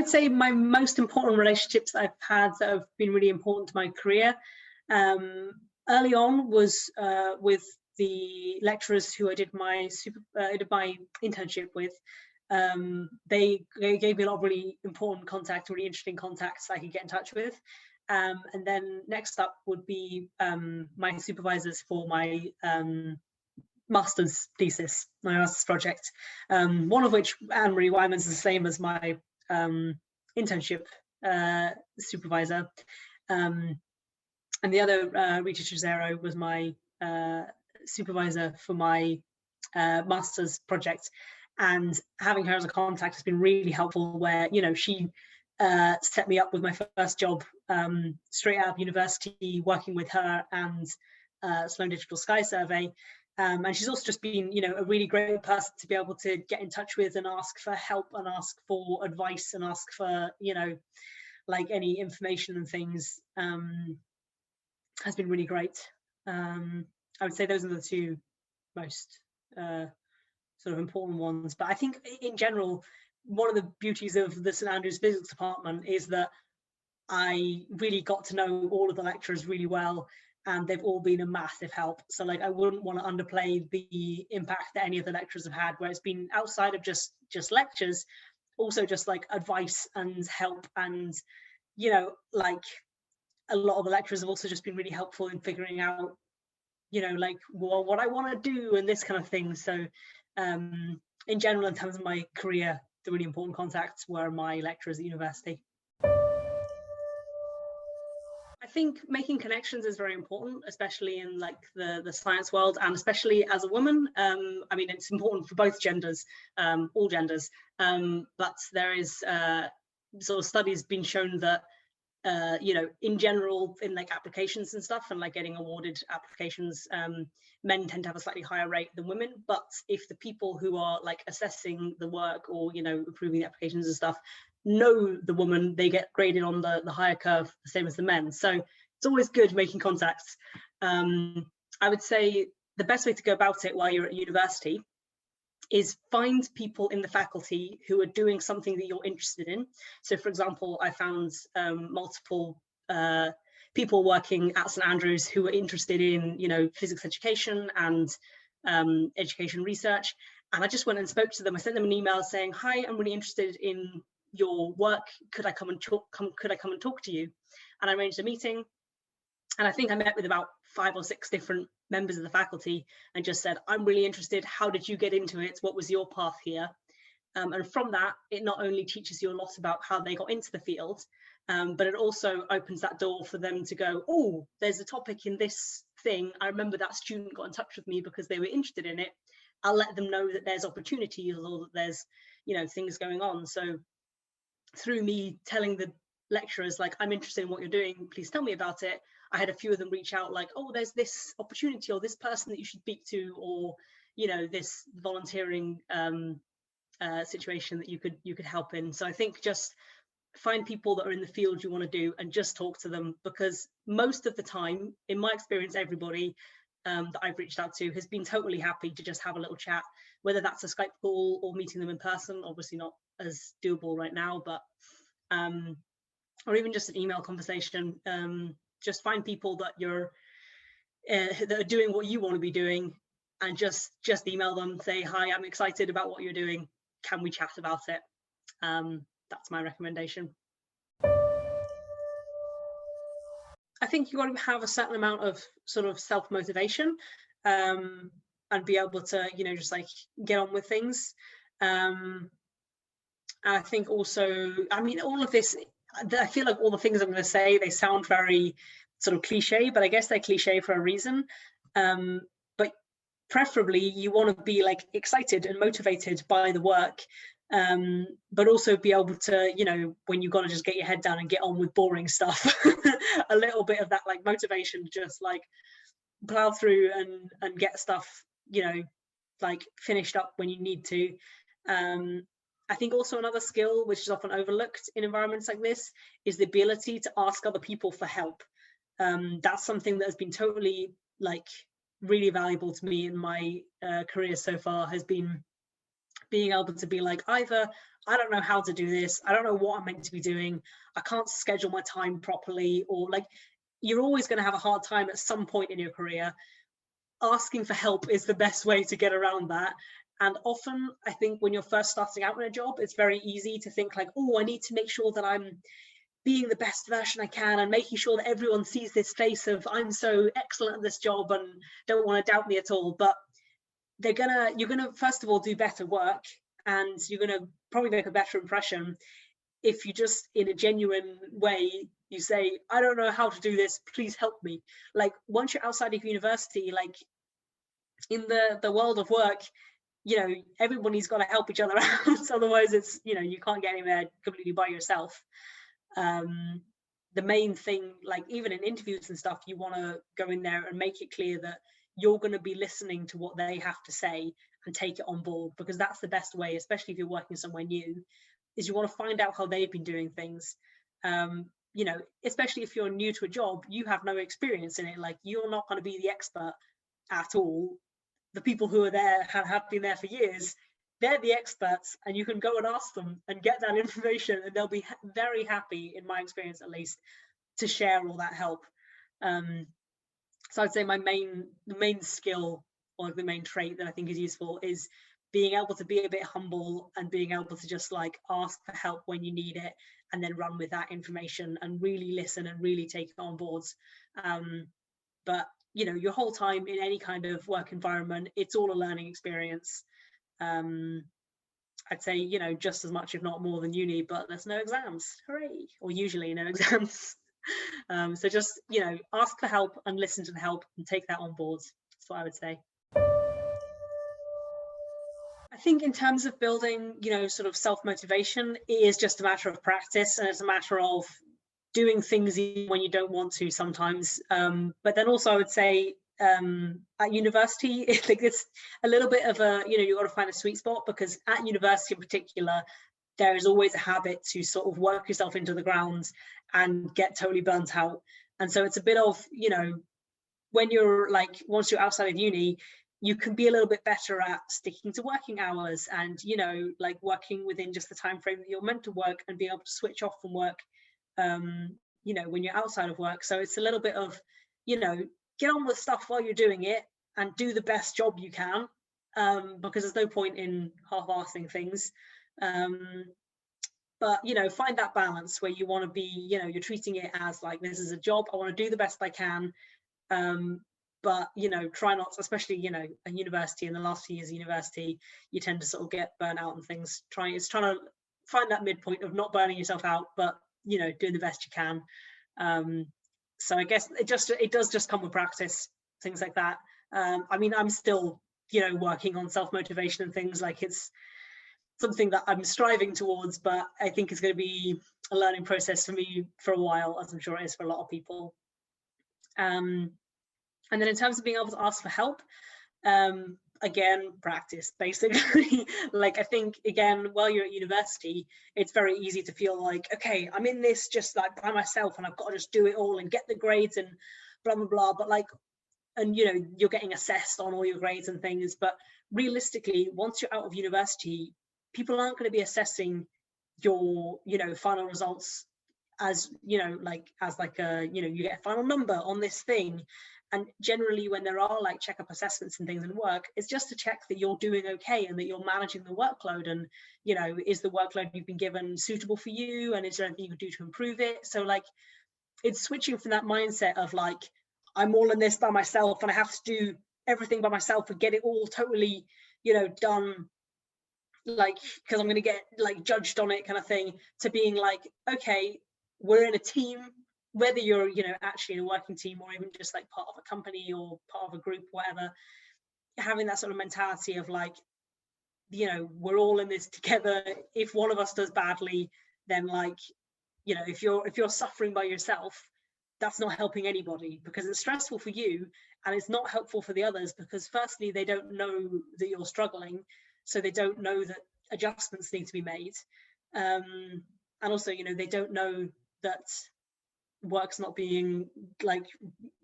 would say my most important relationships I've had that have been really important to my career early on was with the lecturers who I did my internship with. They gave me a lot of really important contacts, really interesting contacts I could get in touch with. And then next up would be my supervisors for my master's thesis, my master's project, one of which, Anne-Marie Wyman's, the same as my internship supervisor. And the other, Rita Trezero, was my supervisor for my master's project. And having her as a contact has been really helpful, where, you know, she set me up with my first job straight out of university, working with her and Sloan Digital Sky Survey. And she's also just been, you know, a really great person to be able to get in touch with and ask for help and ask for advice and ask for, you know, like any information and things. Has been really great. I would say those are the two most sort of important ones. But I think in general, one of the beauties of the St Andrews Physics Department is that I really got to know all of the lecturers really well, and they've all been a massive help. So like, I wouldn't want to underplay the impact that any of the lecturers have had, where it's been outside of just lectures, also just like advice and help. And, you know, like a lot of the lecturers have also just been really helpful in figuring out, you know, like, well, what I want to do and this kind of thing. So in general, in terms of my career, the really important contacts were my lecturers at university. I think making connections is very important, especially in like the science world, and especially as a woman. I mean, it's important for both genders, all genders, but there is sort of studies been shown that you know, in general, in like applications and stuff, and like getting awarded applications, men tend to have a slightly higher rate than women. But if the people who are like assessing the work or, you know, approving the applications and stuff know the woman, they get graded on the higher curve, the same as the men. So it's always good making contacts. I would say the best way to go about it while you're at university is find people in the faculty who are doing something that you're interested in. So for example, I found multiple people working at St Andrews who were interested in, you know, physics education and education research. And I just went and spoke to them. I sent them an email saying, hi, I'm really interested in your work. Could I come and talk to you? And I arranged a meeting. And I think I met with about 5 or 6 different members of the faculty and just said, I'm really interested. How did you get into it? What was your path here? And from that, it not only teaches you a lot about how they got into the field, but it also opens that door for them to go, oh, there's a topic in this thing. I remember that student got in touch with me because they were interested in it. I'll let them know that there's opportunities or that there's, you know, things going on. So through me telling the lecturers, like, I'm interested in what you're doing, please tell me about it, I had a few of them reach out like, oh, there's this opportunity or this person that you should speak to, or, you know, this volunteering situation that you could help in. So I think just find people that are in the field you want to do and just talk to them, because most of the time, in my experience, everybody that I've reached out to has been totally happy to just have a little chat, whether that's a Skype call or meeting them in person. Obviously not as doable right now, but or even just an email conversation. Just find people that you're that are doing what you want to be doing, and just email them, say, hi, I'm excited about what you're doing, can we chat about it? That's my recommendation. I think you've got to have a certain amount of sort of self-motivation and be able to, you know, just like get on with things. I think also, I mean, all of this, I feel like all the things I'm going to say, they sound very sort of cliche, but I guess they're cliche for a reason. But preferably you want to be like excited and motivated by the work, but also be able to, you know, when you've got to just get your head down and get on with boring stuff, a little bit of that like motivation, just like plow through and get stuff, you know, like finished up when you need to. I think also another skill which is often overlooked in environments like this is the ability to ask other people for help. That's something that has been totally like really valuable to me in my career so far, has been being able to be like, either I don't know how to do this, I don't know what I'm meant to be doing, I can't schedule my time properly, or like, you're always going to have a hard time at some point in your career. Asking for help is the best way to get around that. And often I think when you're first starting out in a job, it's very easy to think like, oh, I need to make sure that I'm being the best version I can and making sure that everyone sees this face of I'm so excellent at this job and don't want to doubt me at all. But you're gonna first of all do better work, and you're gonna probably make a better impression if you just, in a genuine way, you say, I don't know how to do this, please help me. Like, once you're outside of university, like in the world of work, you know, everybody's got to help each other out. Otherwise it's, you know, you can't get anywhere completely by yourself. The main thing, like even in interviews and stuff, you want to go in there and make it clear that you're going to be listening to what they have to say and take it on board, because that's the best way, especially if you're working somewhere new, is you want to find out how they've been doing things. You know, especially if you're new to a job, you have no experience in it, like you're not going to be the expert at all. The people who are there have been there for years, they're the experts, and you can go and ask them and get that information, and they'll be very happy, in my experience at least, to share all that help. So I'd say the main skill, or the main trait that I think is useful, is being able to be a bit humble and being able to just like ask for help when you need it, and then run with that information and really listen and really take it on board. But you know, your whole time in any kind of work environment, it's all a learning experience. I'd say, you know, just as much, if not more than uni, but there's no exams. Hooray! Or usually no exams. So just, you know, ask for help and listen to the help and take that on board. That's what I would say. I think in terms of building, you know, sort of self-motivation, it is just a matter of practice, and it's a matter of doing things when you don't want to sometimes. But then also I would say at university, it's a little bit of a, you know, you've got to find a sweet spot, because at university in particular, there is always a habit to sort of work yourself into the ground and get totally burnt out. And so it's a bit of, you know, when you're like, once you're outside of uni, you can be a little bit better at sticking to working hours and, you know, like working within just the time frame that you're meant to work, and being able to switch off from work, you know, when you're outside of work. So it's a little bit of, you know, get on with stuff while you're doing it and do the best job you can, because there's no point in half-assing things. But, you know, find that balance where you want to be, you know, you're treating it as like, this is a job, I want to do the best I can. But, you know, try not to, especially, you know, a university, in the last few years of university, you tend to sort of get burnt out and things. It's trying to find that midpoint of not burning yourself out, but, you know, doing the best you can. So I guess it does just come with practice, things like that. I mean, I'm still, you know, working on self-motivation and things, like it's something that I'm striving towards, but I think it's going to be a learning process for me for a while, as I'm sure it is for a lot of people. And then in terms of being able to ask for help, again, practice, basically. Like, I think, again, while you're at university, it's very easy to feel like, okay, I'm in this just like by myself and I've got to just do it all and get the grades and blah, blah, blah. But like, and, you know, you're getting assessed on all your grades and things. But realistically, once you're out of university, people aren't going to be assessing your, you know, final results as, you know, like as like a, you know, you get a final number on this thing. And generally when there are like checkup assessments and things in work, it's just to check that you're doing okay and that you're managing the workload, and, you know, is the workload you've been given suitable for you, and is there anything you can do to improve it? So like, it's switching from that mindset of like, I'm all in this by myself and I have to do everything by myself and get it all totally, you know, done, like, because I'm going to get like judged on it kind of thing, to being like, okay, we're in a team, whether you're, you know, actually in a working team or even just like part of a company or part of a group, whatever, having that sort of mentality of like, you know, we're all in this together. If one of us does badly, then like, you know, if you're suffering by yourself, that's not helping anybody, because it's stressful for you and it's not helpful for the others, because firstly, they don't know that you're struggling, so they don't know that adjustments need to be made, and also, you know, they don't know that work's not being like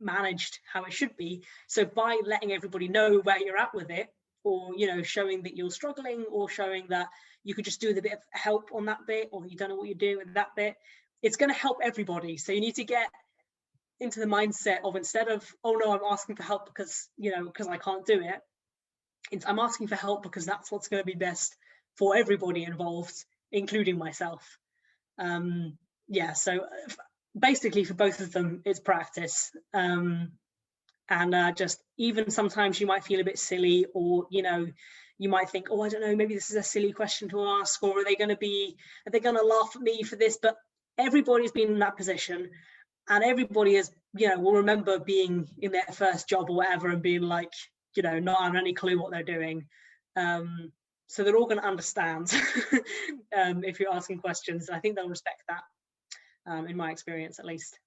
managed how it should be. So by letting everybody know where you're at with it, or, you know, showing that you're struggling, or showing that you could just do with a bit of help on that bit, or you don't know what you're doing with that bit, it's going to help everybody. So you need to get into the mindset of, instead of, oh no, I'm asking for help because, you know, because I can't do it, I'm asking for help because that's what's going to be best for everybody involved, including myself. Yeah, so basically for both of them, it's practice. And just, even sometimes you might feel a bit silly, or, you know, you might think, oh, I don't know, maybe this is a silly question to ask, or are they going to laugh at me for this? But everybody's been in that position, and everybody is, you know, will remember being in their first job or whatever and being like, you know, not having any clue what they're doing. So they're all going to understand if you're asking questions. I think they'll respect that, in my experience at least.